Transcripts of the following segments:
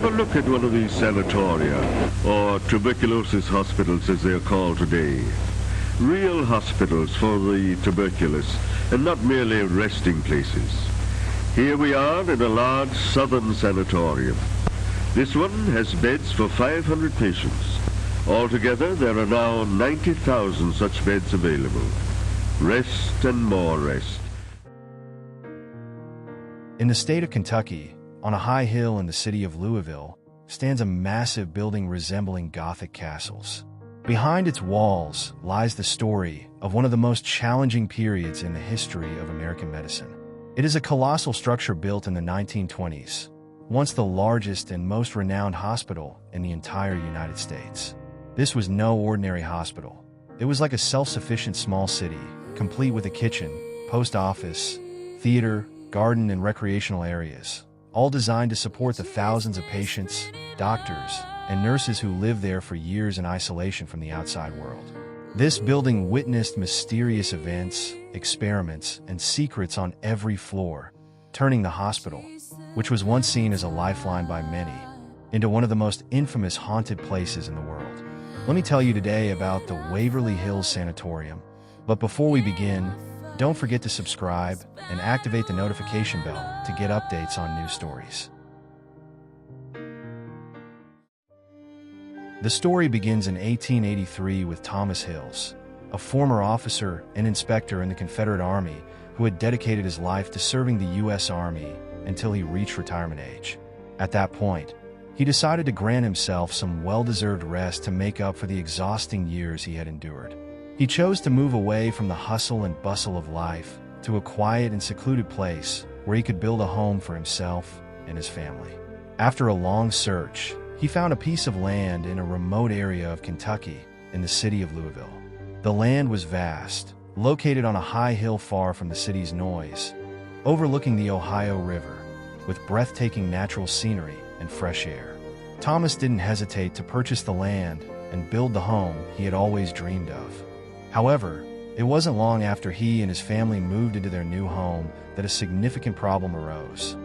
a look at one of these sanatoria, or tuberculosis hospitals as they are called today? Real hospitals for the tuberculous, and not merely resting places. Here we are in a large southern sanatorium. This one has beds for 500 patients. Altogether, there are now 90,000 such beds available. Rest and more rest. In the state of Kentucky, on a high hill in the city of Louisville, stands a massive building resembling Gothic castles. Behind its walls lies the story of one of the most challenging periods in the history of American medicine. It is a colossal structure built in the 1920s, once the largest and most renowned hospital in the entire United States. This was no ordinary hospital. It was like a self-sufficient small city, complete with a kitchen, post office, theater, garden, and recreational areas, all designed to support the thousands of patients, doctors, and nurses who lived there for years in isolation from the outside world. This building witnessed mysterious events, experiments, and secrets on every floor, turning the hospital, which was once seen as a lifeline by many, into one of the most infamous haunted places in the world. Let me tell you today about the Waverly Hills Sanatorium. But before we begin, don't forget to subscribe and activate the notification bell to get updates on new stories. The story begins in 1883 with Thomas Hills, a former officer and inspector in the Confederate Army who had dedicated his life to serving the U.S. Army until he reached retirement age. At that point, he decided to grant himself some well-deserved rest to make up for the exhausting years he had endured. He chose to move away from the hustle and bustle of life to a quiet and secluded place where he could build a home for himself and his family. After a long search, he found a piece of land in a remote area of Kentucky in the city of Louisville. The land was vast, located on a high hill far from the city's noise, overlooking the Ohio River, with breathtaking natural scenery and fresh air. Thomas didn't hesitate to purchase the land and build the home he had always dreamed of. However, it wasn't long after he and his family moved into their new home that a significant problem arose,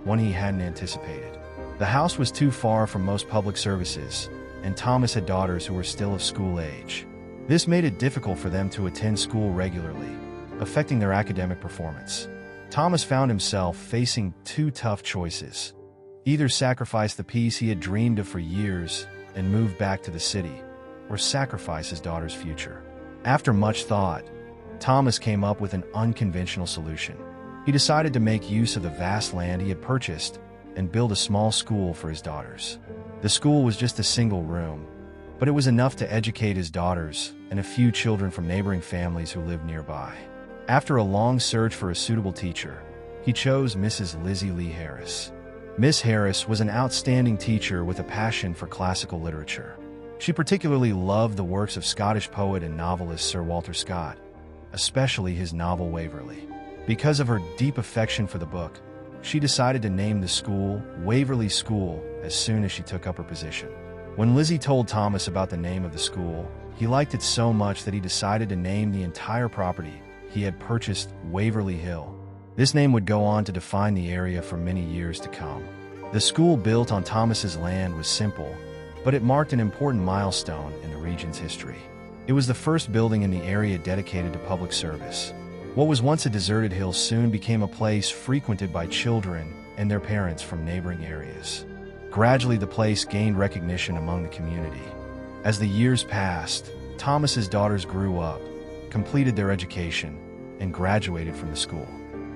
one he hadn't anticipated. The house was too far from most public services, and Thomas had daughters who were still of school age. This made it difficult for them to attend school regularly, affecting their academic performance. Thomas found himself facing two tough choices: either sacrifice the peace he had dreamed of for years and move back to the city, or sacrifice his daughter's future. After much thought, Thomas came up with an unconventional solution. He decided to make use of the vast land he had purchased and build a small school for his daughters. The school was just a single room, but it was enough to educate his daughters and a few children from neighboring families who lived nearby. After a long search for a suitable teacher, he chose Mrs. Lizzie Lee Harris. Miss Harris was an outstanding teacher with a passion for classical literature. She particularly loved the works of Scottish poet and novelist Sir Walter Scott, especially his novel Waverly. Because of her deep affection for the book, she decided to name the school Waverly School as soon as she took up her position. When Lizzie told Thomas about the name of the school, he liked it so much that he decided to name the entire property he had purchased Waverly Hill. This name would go on to define the area for many years to come. The school built on Thomas's land was simple, but it marked an important milestone in the region's history. It was the first building in the area dedicated to public service. What was once a deserted hill soon became a place frequented by children and their parents from neighboring areas. Gradually, the place gained recognition among the community. As the years passed, Thomas's daughters grew up, completed their education, and graduated from the school.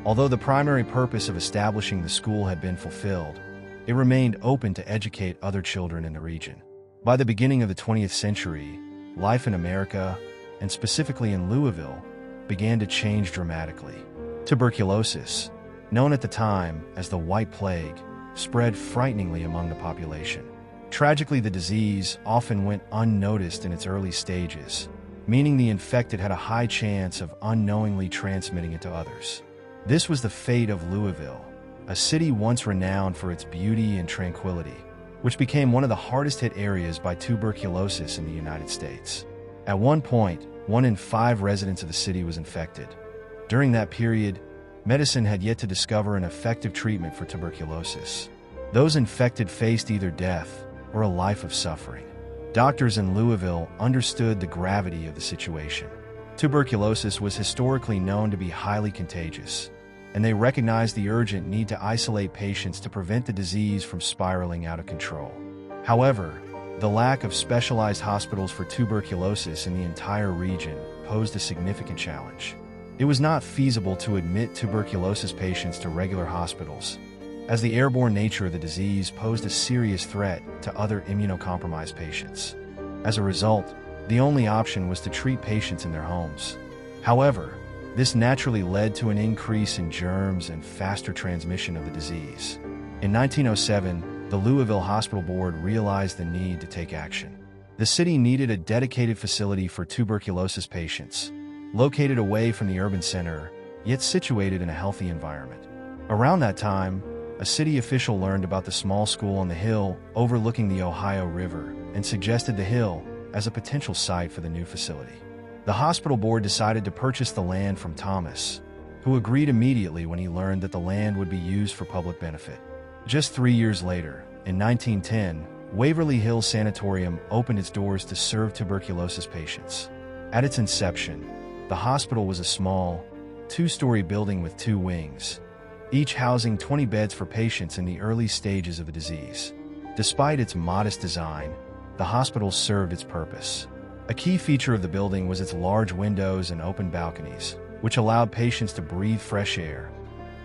Although the primary purpose of establishing the school had been fulfilled, it remained open to educate other children in the region. By the beginning of the 20th century, life in America, and specifically in Louisville, began to change dramatically. Tuberculosis, known at the time as the White Plague, spread frighteningly among the population. Tragically, the disease often went unnoticed in its early stages, meaning the infected had a high chance of unknowingly transmitting it to others. This was the fate of Louisville, a city once renowned for its beauty and tranquility, which became one of the hardest-hit areas by tuberculosis in the United States. At one point, 1 in 5 residents of the city was infected. During that period, medicine had yet to discover an effective treatment for tuberculosis. Those infected faced either death or a life of suffering. Doctors in Louisville understood the gravity of the situation. Tuberculosis was historically known to be highly contagious, and they recognized the urgent need to isolate patients to prevent the disease from spiraling out of control. However, the lack of specialized hospitals for tuberculosis in the entire region posed a significant challenge. It was not feasible to admit tuberculosis patients to regular hospitals, as the airborne nature of the disease posed a serious threat to other immunocompromised patients. As a result, the only option was to treat patients in their homes. However, this naturally led to an increase in germs and faster transmission of the disease. In 1907, the Louisville Hospital Board realized the need to take action. The city needed a dedicated facility for tuberculosis patients, located away from the urban center, yet situated in a healthy environment. Around that time, a city official learned about the small school on the hill overlooking the Ohio River and suggested the hill as a potential site for the new facility. The hospital board decided to purchase the land from Thomas, who agreed immediately when he learned that the land would be used for public benefit. Just 3 years later, in 1910, Waverly Hills Sanatorium opened its doors to serve tuberculosis patients. At its inception, the hospital was a small, two-story building with 2 wings, each housing 20 beds for patients in the early stages of the disease. Despite its modest design, the hospital served its purpose. A key feature of the building was its large windows and open balconies, which allowed patients to breathe fresh air,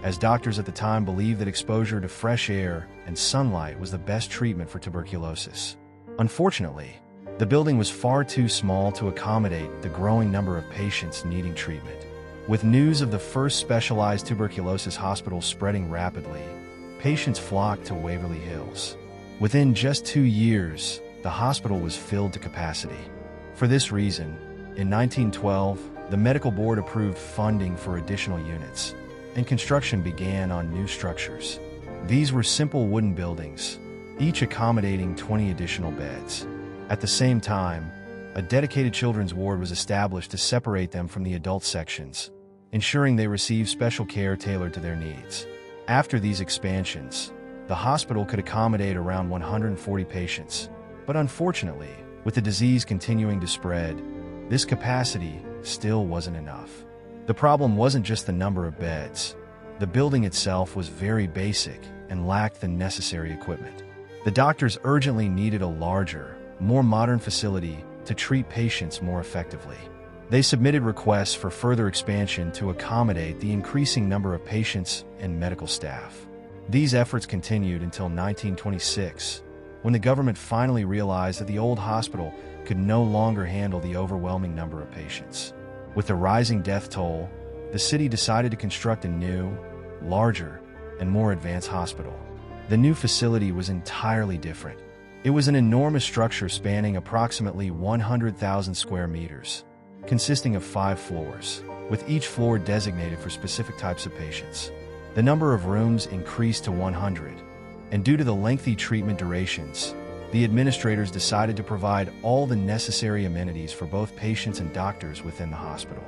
as doctors at the time believed that exposure to fresh air and sunlight was the best treatment for tuberculosis. Unfortunately, the building was far too small to accommodate the growing number of patients needing treatment. With news of the first specialized tuberculosis hospital spreading rapidly, patients flocked to Waverly Hills. Within just 2 years, the hospital was filled to capacity. For this reason, in 1912, the medical board approved funding for additional units, and construction began on new structures. These were simple wooden buildings, each accommodating 20 additional beds. At the same time, a dedicated children's ward was established to separate them from the adult sections, ensuring they received special care tailored to their needs. After these expansions, the hospital could accommodate around 140 patients, but unfortunately, with the disease continuing to spread, this capacity still wasn't enough. The problem wasn't just the number of beds. The building itself was very basic and lacked the necessary equipment. The doctors urgently needed a larger, more modern facility to treat patients more effectively. They submitted requests for further expansion to accommodate the increasing number of patients and medical staff. These efforts continued until 1926, when the government finally realized that the old hospital could no longer handle the overwhelming number of patients. With the rising death toll, the city decided to construct a new, larger, and more advanced hospital. The new facility was entirely different. It was an enormous structure spanning approximately 100,000 square meters, consisting of 5 floors, with each floor designated for specific types of patients. The number of rooms increased to 100, and due to the lengthy treatment durations, the administrators decided to provide all the necessary amenities for both patients and doctors within the hospital.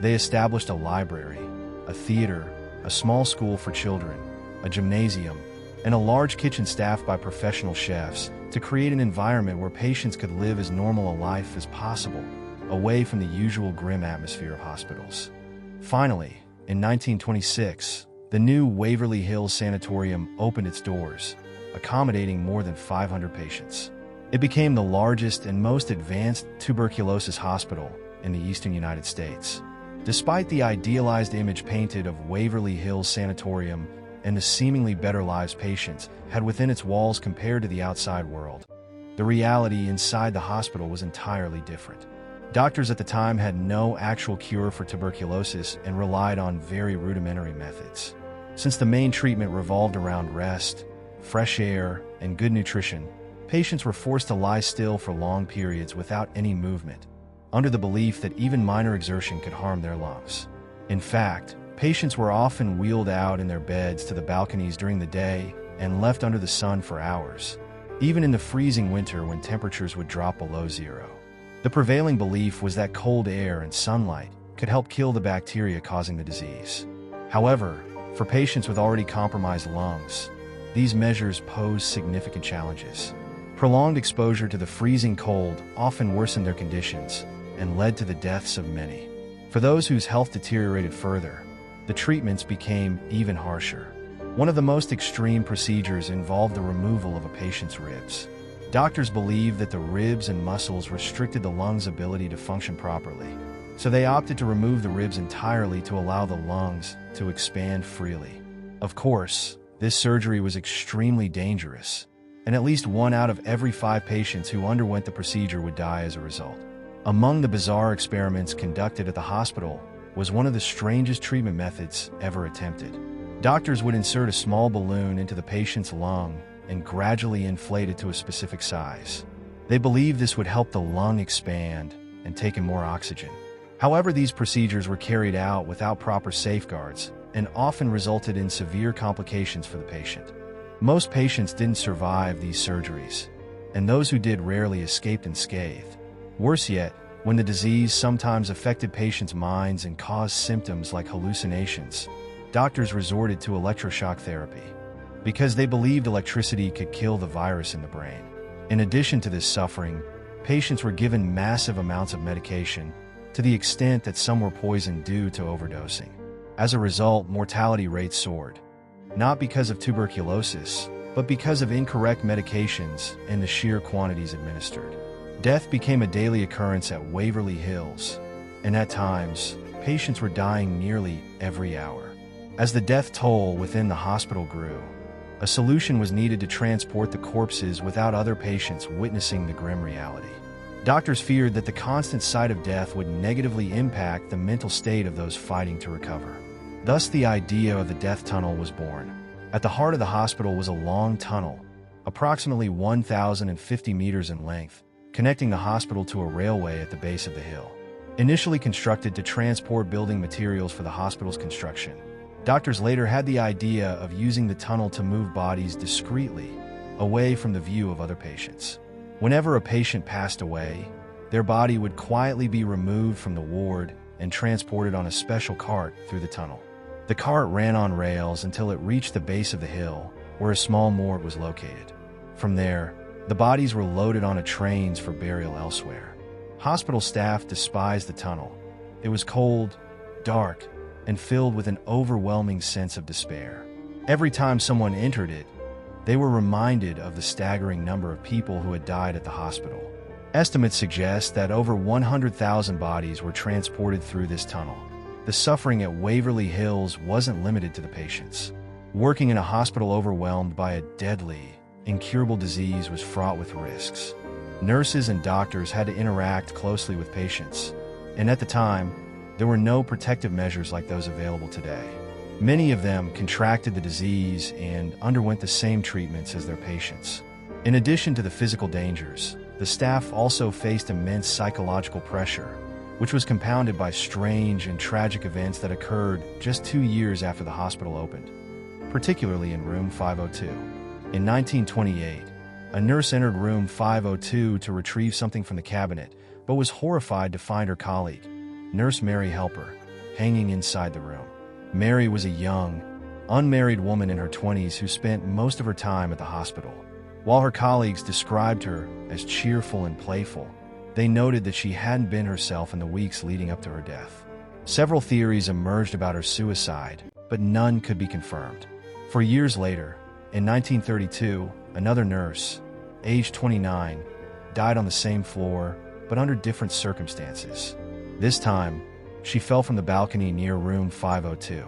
They established a library, a theater, a small school for children, a gymnasium, and a large kitchen staffed by professional chefs to create an environment where patients could live as normal a life as possible, away from the usual grim atmosphere of hospitals. Finally, in 1926, the new Waverly Hills Sanatorium opened its doors, accommodating more than 500 patients. It became the largest and most advanced tuberculosis hospital in the eastern United States. Despite the idealized image painted of Waverly Hills Sanatorium and the seemingly better lives patients had within its walls compared to the outside world, the reality inside the hospital was entirely different. Doctors at the time had no actual cure for tuberculosis and relied on very rudimentary methods. Since the main treatment revolved around rest, fresh air, and good nutrition, patients were forced to lie still for long periods without any movement, under the belief that even minor exertion could harm their lungs. In fact, patients were often wheeled out in their beds to the balconies during the day and left under the sun for hours, even in the freezing winter when temperatures would drop below zero. The prevailing belief was that cold air and sunlight could help kill the bacteria causing the disease. However, for patients with already compromised lungs, these measures posed significant challenges. Prolonged exposure to the freezing cold often worsened their conditions and led to the deaths of many. For those whose health deteriorated further, the treatments became even harsher. One of the most extreme procedures involved the removal of a patient's ribs. Doctors believed that the ribs and muscles restricted the lungs' ability to function properly, so they opted to remove the ribs entirely to allow the lungs to expand freely. Of course, this surgery was extremely dangerous, and at least 1 out of every 5 patients who underwent the procedure would die as a result. Among the bizarre experiments conducted at the hospital was one of the strangest treatment methods ever attempted. Doctors would insert a small balloon into the patient's lung and gradually inflate it to a specific size. They believed this would help the lung expand and take in more oxygen. However, these procedures were carried out without proper safeguards and often resulted in severe complications for the patient. Most patients didn't survive these surgeries, and those who did rarely escaped unscathed. Worse yet, when the disease sometimes affected patients' minds and caused symptoms like hallucinations, doctors resorted to electroshock therapy because they believed electricity could kill the virus in the brain. In addition to this suffering, patients were given massive amounts of medication to the extent that some were poisoned due to overdosing. As a result, mortality rates soared, not because of tuberculosis, but because of incorrect medications and the sheer quantities administered. Death became a daily occurrence at Waverly Hills, and at times, patients were dying nearly every hour. As the death toll within the hospital grew, a solution was needed to transport the corpses without other patients witnessing the grim reality. Doctors feared that the constant sight of death would negatively impact the mental state of those fighting to recover. Thus, the idea of the death tunnel was born. At the heart of the hospital was a long tunnel, approximately 1,050 meters in length, connecting the hospital to a railway at the base of the hill. Initially constructed to transport building materials for the hospital's construction, doctors later had the idea of using the tunnel to move bodies discreetly, away from the view of other patients. Whenever a patient passed away, their body would quietly be removed from the ward and transported on a special cart through the tunnel. The cart ran on rails until it reached the base of the hill, where a small morgue was located. From there, the bodies were loaded onto trains for burial elsewhere. Hospital staff despised the tunnel. It was cold, dark, and filled with an overwhelming sense of despair. Every time someone entered it, they were reminded of the staggering number of people who had died at the hospital. Estimates suggest that over 100,000 bodies were transported through this tunnel. The suffering at Waverly Hills wasn't limited to the patients. Working in a hospital overwhelmed by a deadly, incurable disease was fraught with risks. Nurses and doctors had to interact closely with patients, and at the time, there were no protective measures like those available today. Many of them contracted the disease and underwent the same treatments as their patients. In addition to the physical dangers, the staff also faced immense psychological pressure, which was compounded by strange and tragic events that occurred just 2 years after the hospital opened, particularly in room 502. In 1928, a nurse entered room 502 to retrieve something from the cabinet, but was horrified to find her colleague, Nurse Mary Helper, hanging inside the room. Mary was a young, unmarried woman in her 20s who spent most of her time at the hospital. While her colleagues described her as cheerful and playful, they noted that she hadn't been herself in the weeks leading up to her death. Several theories emerged about her suicide, but none could be confirmed. For years later, in 1932, another nurse, aged 29, died on the same floor, but under different circumstances. This time, she fell from the balcony near room 502.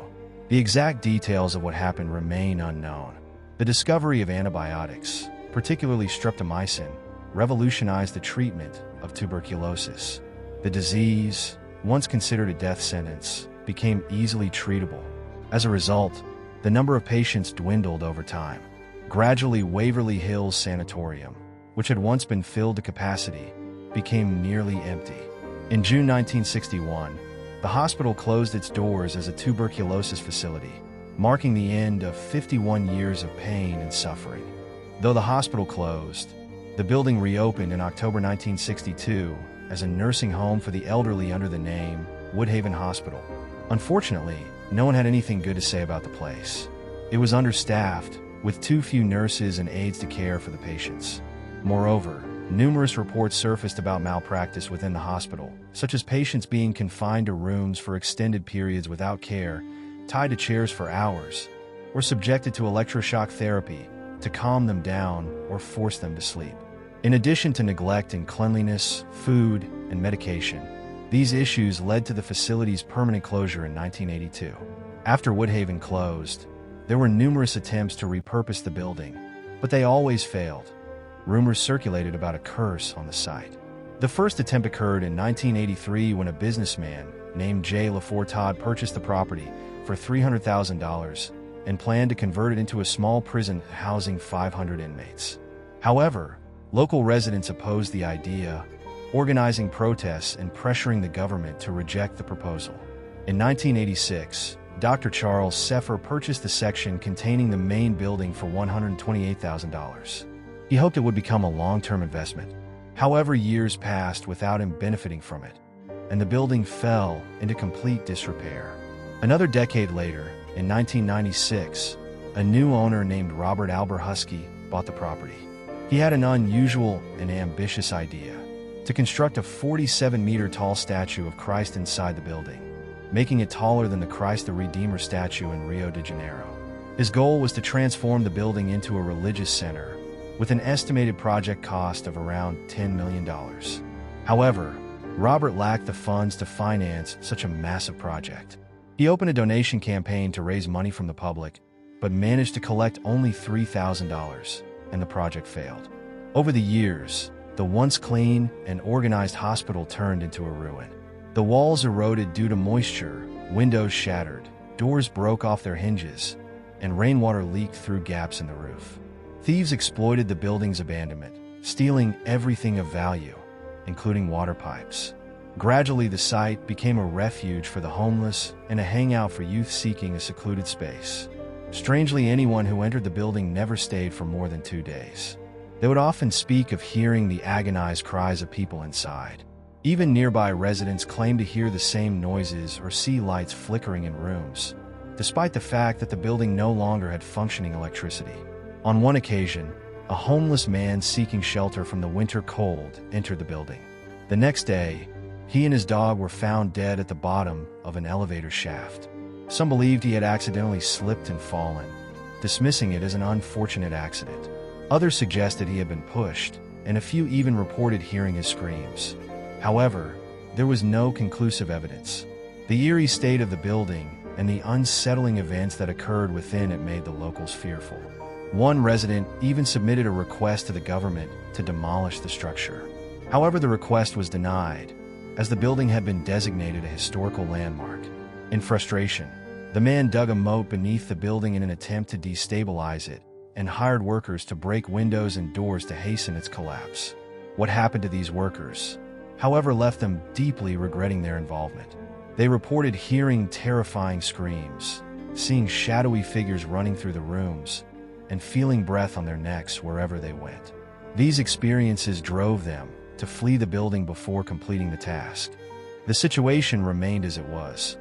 The exact details of what happened remain unknown. The discovery of antibiotics, particularly streptomycin, revolutionized the treatment of tuberculosis. The disease, once considered a death sentence, became easily treatable. As a result, the number of patients dwindled over time. Gradually, Waverly Hills Sanatorium, which had once been filled to capacity, became nearly empty. In June 1961, the hospital closed its doors as a tuberculosis facility, marking the end of 51 years of pain and suffering. Though the hospital closed, the building reopened in October 1962 as a nursing home for the elderly under the name Woodhaven Hospital. Unfortunately, no one had anything good to say about the place. It was understaffed, with too few nurses and aides to care for the patients. Moreover, numerous reports surfaced about malpractice within the hospital, such as patients being confined to rooms for extended periods without care, tied to chairs for hours, or subjected to electroshock therapy to calm them down or force them to sleep. In addition to neglect in cleanliness, food, and medication, these issues led to the facility's permanent closure in 1982. After Woodhaven closed, there were numerous attempts to repurpose the building, but they always failed. Rumors circulated about a curse on the site. The first attempt occurred in 1983 when a businessman named J. LaFour Todd purchased the property for $300,000 and planned to convert it into a small prison housing 500 inmates. However, local residents opposed the idea, organizing protests and pressuring the government to reject the proposal. In 1986, Dr. Charles Seffer purchased the section containing the main building for $128,000. He hoped it would become a long-term investment. However, years passed without him benefiting from it, and the building fell into complete disrepair. Another decade later, in 1996, a new owner named Robert Alberhusky bought the property. He had an unusual and ambitious idea: to construct a 47-meter-tall statue of Christ inside the building, making it taller than the Christ the Redeemer statue in Rio de Janeiro. His goal was to transform the building into a religious center, with an estimated project cost of around $10 million. However, Robert lacked the funds to finance such a massive project. He opened a donation campaign to raise money from the public, but managed to collect only $3,000, and the project failed. Over the years, the once clean and organized hospital turned into a ruin. The walls eroded due to moisture, windows shattered, doors broke off their hinges, and rainwater leaked through gaps in the roof. Thieves exploited the building's abandonment, stealing everything of value, including water pipes. Gradually, the site became a refuge for the homeless and a hangout for youth seeking a secluded space. Strangely, anyone who entered the building never stayed for more than 2 days. They would often speak of hearing the agonized cries of people inside. Even nearby residents claimed to hear the same noises or see lights flickering in rooms, despite the fact that the building no longer had functioning electricity. On one occasion, a homeless man seeking shelter from the winter cold entered the building. The next day, he and his dog were found dead at the bottom of an elevator shaft. Some believed he had accidentally slipped and fallen, dismissing it as an unfortunate accident. Others suggested he had been pushed, and a few even reported hearing his screams. However, there was no conclusive evidence. The eerie state of the building and the unsettling events that occurred within it made the locals fearful. One resident even submitted a request to the government to demolish the structure. However, the request was denied, as the building had been designated a historical landmark. In frustration, the man dug a moat beneath the building in an attempt to destabilize it and hired workers to break windows and doors to hasten its collapse. What happened to these workers, however, left them deeply regretting their involvement. They reported hearing terrifying screams, seeing shadowy figures running through the rooms, and feeling breath on their necks wherever they went. These experiences drove them to flee the building before completing the task. The situation remained as it was,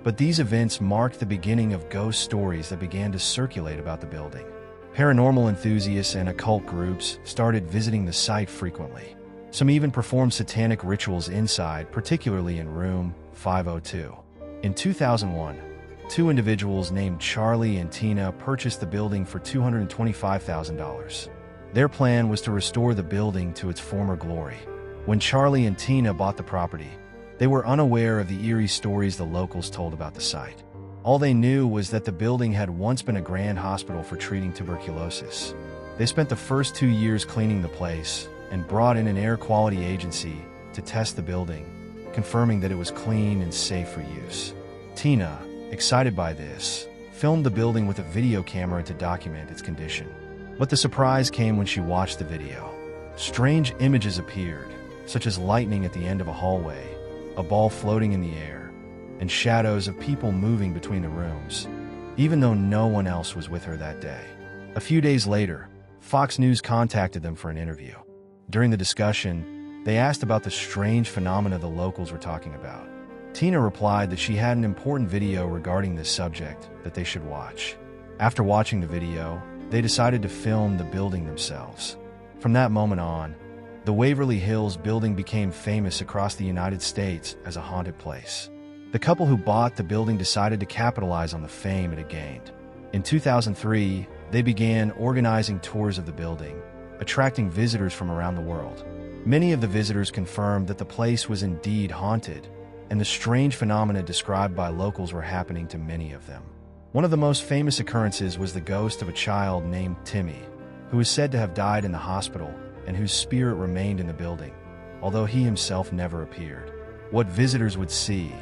but these events marked the beginning of ghost stories that began to circulate about the building. Paranormal enthusiasts and occult groups started visiting the site frequently. Some even performed satanic rituals inside, particularly in room 502. In 2001, two individuals named Charlie and Tina purchased the building for $225,000. Their plan was to restore the building to its former glory. When Charlie and Tina bought the property, they were unaware of the eerie stories the locals told about the site. All they knew was that the building had once been a grand hospital for treating tuberculosis. They spent the first 2 years cleaning the place and brought in an air quality agency to test the building, confirming that it was clean and safe for use. Tina, excited by this, filmed the building with a video camera to document its condition. But the surprise came when she watched the video. Strange images appeared, such as lightning at the end of a hallway, a ball floating in the air, and shadows of people moving between the rooms, even though no one else was with her that day. A few days later, Fox News contacted them for an interview. During the discussion, they asked about the strange phenomena the locals were talking about. Tina replied that she had an important video regarding this subject that they should watch. After watching the video, they decided to film the building themselves. From that moment on, the Waverly Hills building became famous across the United States as a haunted place. The couple who bought the building decided to capitalize on the fame it had gained. In 2003, they began organizing tours of the building, attracting visitors from around the world. Many of the visitors confirmed that the place was indeed haunted, and the strange phenomena described by locals were happening to many of them. One of the most famous occurrences was the ghost of a child named Timmy, who is said to have died in the hospital and whose spirit remained in the building, although he himself never appeared. What visitors would see,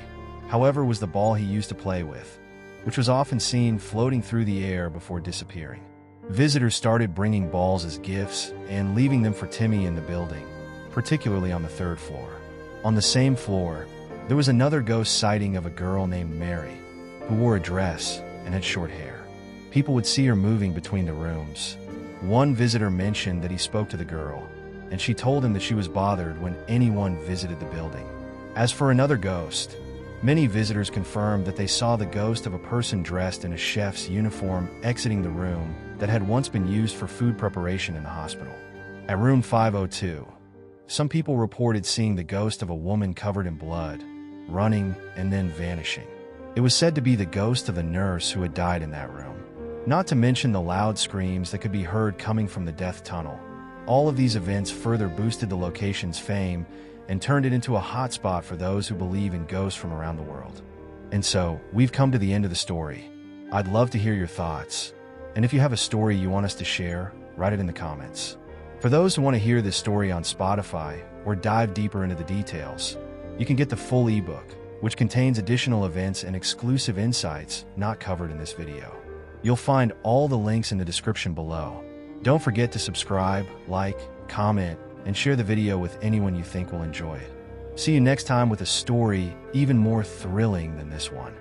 however, was the ball he used to play with, which was often seen floating through the air before disappearing. Visitors started bringing balls as gifts and leaving them for Timmy in the building, particularly on the third floor. On the same floor, there was another ghost sighting of a girl named Mary, who wore a dress and had short hair. People would see her moving between the rooms. One visitor mentioned that he spoke to the girl, and she told him that she was bothered when anyone visited the building. As for another ghost, many visitors confirmed that they saw the ghost of a person dressed in a chef's uniform exiting the room that had once been used for food preparation in the hospital. At room 502, some people reported seeing the ghost of a woman covered in blood, running and then vanishing. It was said to be the ghost of a nurse who had died in that room. Not to mention the loud screams that could be heard coming from the death tunnel. All of these events further boosted the location's fame and turned it into a hotspot for those who believe in ghosts from around the world. And so, we've come to the end of the story. I'd love to hear your thoughts. And if you have a story you want us to share, write it in the comments. For those who want to hear this story on Spotify or dive deeper into the details, you can get the full ebook, which contains additional events and exclusive insights not covered in this video. You'll find all the links in the description below. Don't forget to subscribe, like, comment, and share the video with anyone you think will enjoy it. See you next time with a story even more thrilling than this one.